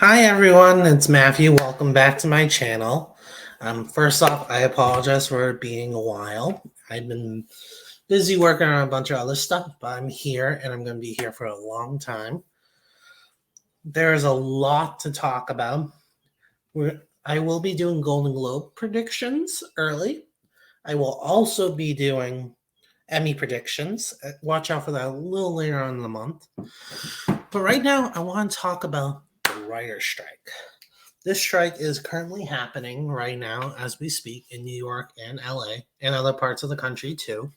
Hi everyone, it's Matthew. Welcome back to my channel. First off, I apologize for it being a while. I've been busy working on a bunch of other stuff, but I'm here and I'm going to be here for a long time. There's a lot to talk about. I will be doing Golden Globe predictions early. I will also be doing Emmy predictions. Watch out for that a little later on in the month. But right now, I want to talk about the writer's strike. This strike is currently happening right now as we speak in New York and LA and other parts of the country too.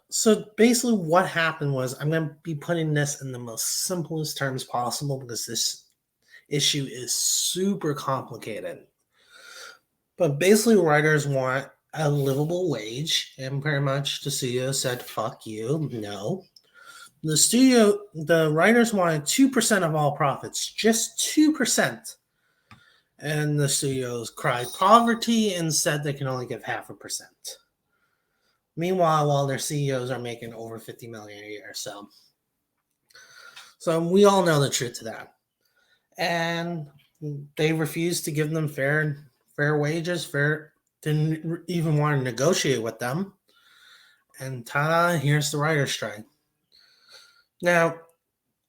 So basically, what happened was I'm going to be putting this in the most simplest terms possible because this issue is super complicated. But basically, writers want a livable wage, and pretty much the studio said, fuck you, no. The writers wanted 2% of all profits, just 2%. And the studios cried poverty and said they can only give 0.5%. Meanwhile, while their CEOs are making over 50 million a year, so we all know the truth to that. And they refused to give them fair wages, didn't even want to negotiate with them. And ta-da, here's the writer's strike. Now,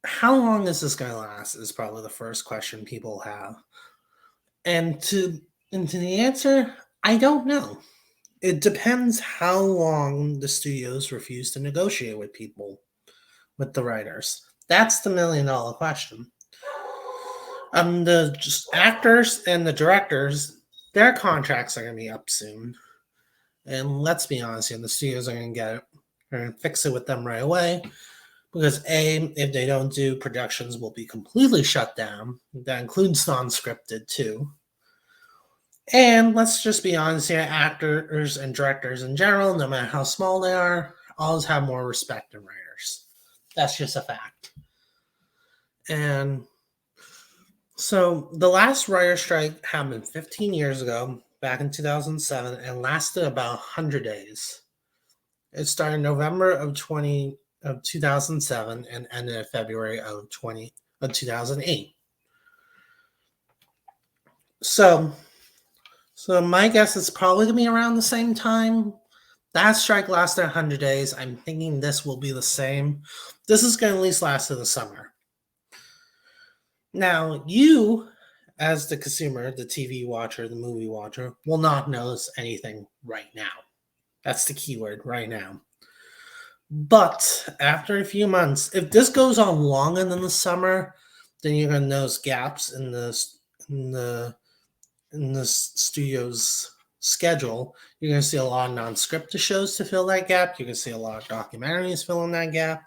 how long is this going to last is probably the first question people have. And to the answer, I don't know. It depends how long the studios refuse to negotiate with with the writers. That's the $1 million question. The actors and the directors, their contracts are going to be up soon. And let's be honest here, the studios are going to fix it with them right away. Because if they don't do, productions will be completely shut down. That includes non-scripted too. And let's just be honest here, actors and directors in general, no matter how small they are, always have more respect than writers. That's just a fact. And so the last writer's strike happened 15 years ago, back in 2007, and lasted about 100 days. It started in November of 2007 and ended in February of 2008. So my guess is probably going to be around the same time. That strike lasted 100 days. I'm thinking this will be the same. This is going to at least last to the summer. Now, you, as the consumer, the TV watcher, the movie watcher, will not notice anything right now. That's the keyword, right now. But after a few months, if this goes on longer than the summer, then you're going to notice gaps in the studio's schedule. You're going to see a lot of non-scripted shows to fill that gap. You're going to see a lot of documentaries filling that gap.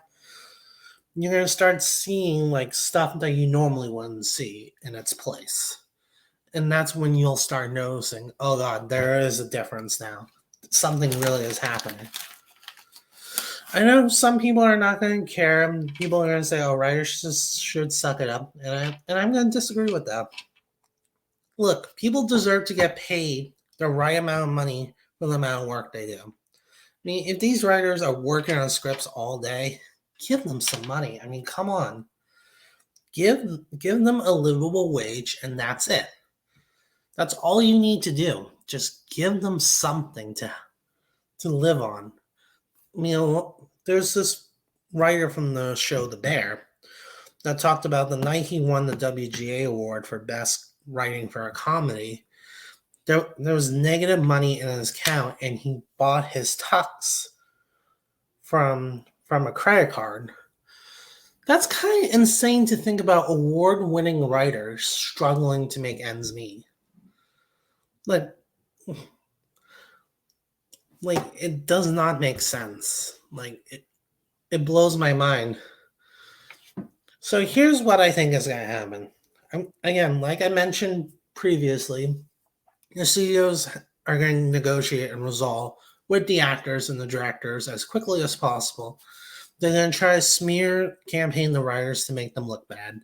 You're going to start seeing like stuff that you normally wouldn't see in its place. And that's when you'll start noticing, oh God, there is a difference now. Something really is happening. I know some people are not going to care. People are going to say, oh, writers just should suck it up. And I'm going to disagree with that. Look, people deserve to get paid the right amount of money for the amount of work they do. I mean, if these writers are working on scripts all day, give them some money. I mean, come on. Give them a livable wage, and that's it. That's all you need to do. Just give them something to live on. You know, there's this writer from the show The Bear that talked about the night he won the WGA award for best writing for a comedy. There was negative money in his account, and he bought his tux from a credit card. That's kind of insane to think about award-winning writers struggling to make ends meet. Like it does not make sense. It blows my mind. So here's what I think is going to happen. Again, like I mentioned previously, the studios are going to negotiate and resolve with the actors and the directors as quickly as possible. They're going to try to campaign the writers to make them look bad.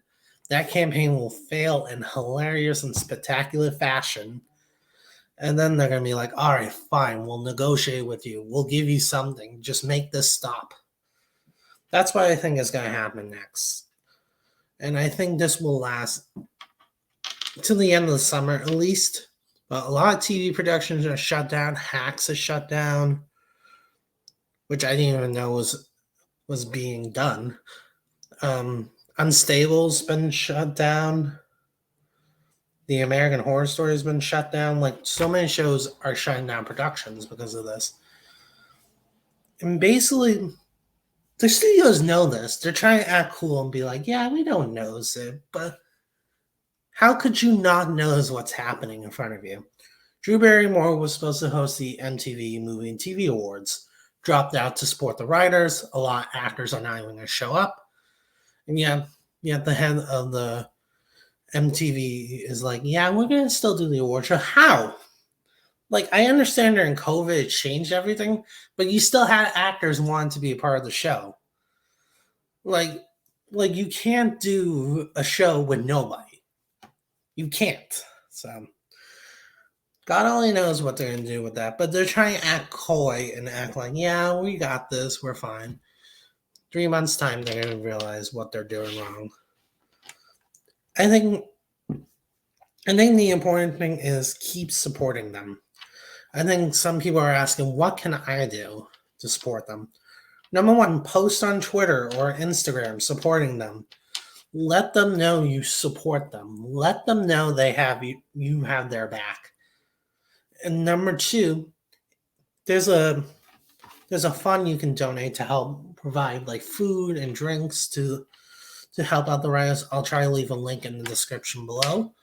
That campaign will fail in hilarious and spectacular fashion. And then they're going to be like, all right, fine, we'll negotiate with you. We'll give you something. Just make this stop. That's what I think is going to happen next. And I think this will last till the end of the summer at least. But a lot of TV productions are shut down. Hacks is shut down, which I didn't even know was being done. Unstable's been shut down. The American Horror Story has been shut down. Like, so many shows are shutting down productions because of this. And basically, the studios know this. They're trying to act cool and be like, yeah, we don't notice it, but how could you not notice what's happening in front of you? Drew Barrymore was supposed to host the MTV Movie and TV Awards, dropped out to support the writers. A lot of actors are not even going to show up. And yeah, the head of the MTV is like, yeah, we're going to still do the award show. How? Like, I understand during COVID it changed everything, but you still had actors wanting to be a part of the show. Like you can't do a show with nobody. You can't. So God only knows what they're going to do with that. But they're trying to act coy and act like, yeah, we got this. We're fine. 3 months' time, they're going to realize what they're doing wrong. I think the important thing is keep supporting them. I think some people are asking, what can I do to support them? Number one, post on Twitter or Instagram supporting them. Let them know you support them. Let them know they have you have their back. And number two, there's a fund you can donate to help provide like food and drinks to help out the writers. I'll try to leave a link in the description below.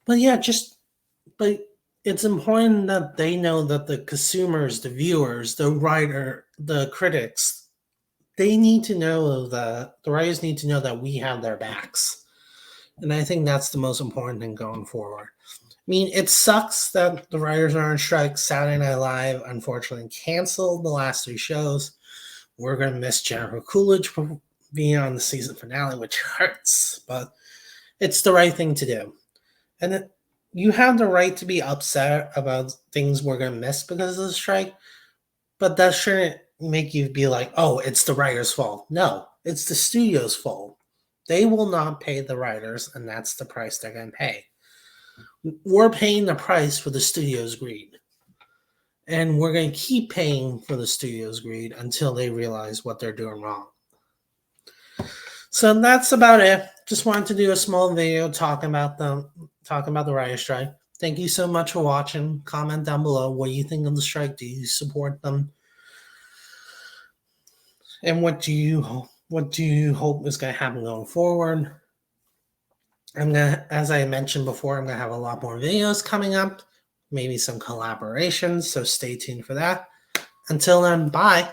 But yeah, but it's important that they know that the consumers, the viewers, the writer, the critics, they need to know that the writers need to know that we have their backs. And I think that's the most important thing going forward. I mean, it sucks that the writers are on strike. Saturday Night Live, unfortunately, canceled the last 3 shows. We're going to miss Jennifer Coolidge for being on the season finale, which hurts, but it's the right thing to do. And you have the right to be upset about things we're going to miss because of the strike, but that shouldn't make you be like, oh, it's the writer's fault. No, it's the studio's fault. They will not pay the writers, and that's the price they're going to pay. We're paying the price for the studio's greed. And we're going to keep paying for the studio's greed until they realize what they're doing wrong. So that's about it. Just wanted to do a small video talking about the writer's strike. Thank you so much for watching. Comment down below what you think of the strike. Do you support them? And what do you hope is going to happen going forward? As I mentioned before, I'm gonna have a lot more videos coming up, maybe some collaborations. So stay tuned for that. Until then, bye.